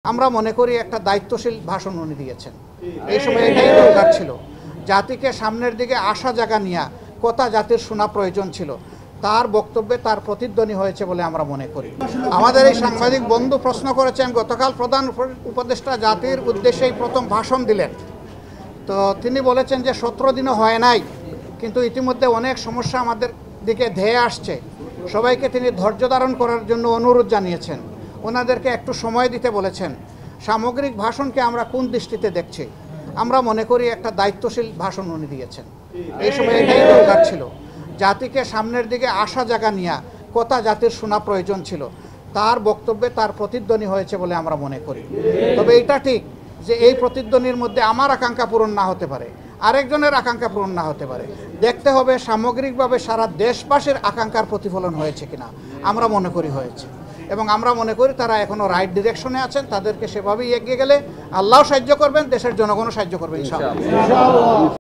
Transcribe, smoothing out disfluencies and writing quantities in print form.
আমরা মনে করি একটা দায়িত্বশীল ভাষণ উনি দিয়েছেন। এই সময় এটাই দরকার ছিল, জাতিকে সামনের দিকে আসা জায়গা নিয়ে কথা জাতির শোনা প্রয়োজন ছিল। তার বক্তব্যে তার প্রতিধ্বনি হয়েছে বলে আমরা মনে করি। আমাদের এই সাংবাদিক বন্ধু প্রশ্ন করেছেন, গতকাল প্রধান উপদেষ্টা জাতির উদ্দেশ্যেই প্রথম ভাষণ দিলেন। তো তিনি বলেছেন যে 17 দিনও হয় নাই, কিন্তু ইতিমধ্যে অনেক সমস্যা আমাদের দিকে ধেয়ে আসছে। সবাইকে তিনি ধৈর্য ধারণ করার জন্য অনুরোধ জানিয়েছেন, ওনাদেরকে একটু সময় দিতে বলেছেন। সামগ্রিক ভাষণকে আমরা কোন দৃষ্টিতে দেখছি? আমরা মনে করি একটা দায়িত্বশীল ভাষণ উনি দিয়েছেন। এই সময় এটাই দরকার ছিল, জাতিকে সামনের দিকে আসা জায়গা নিয়ে কথা জাতির শোনা প্রয়োজন ছিল। তার বক্তব্যে তার প্রতিধ্বনি হয়েছে বলে আমরা মনে করি। তবে এটা ঠিক যে এই প্রতিধ্বনির মধ্যে আমার আকাঙ্ক্ষা পূরণ না হতে পারে, আরেকজনের আকাঙ্ক্ষা পূরণ না হতে পারে। দেখতে হবে সামগ্রিকভাবে সারা দেশবাসীর আকাঙ্ক্ষার প্রতিফলন হয়েছে কিনা। আমরা মনে করি হয়েছে, এবং আমরা মনে করি তারা এখনও রাইট ডিরেকশনে আছেন। তাদেরকে সেভাবেই এগিয়ে গেলে আল্লাহ সাহায্য করবেন, দেশের জনগণও সাহায্য করবেন ইনশাআল্লাহ।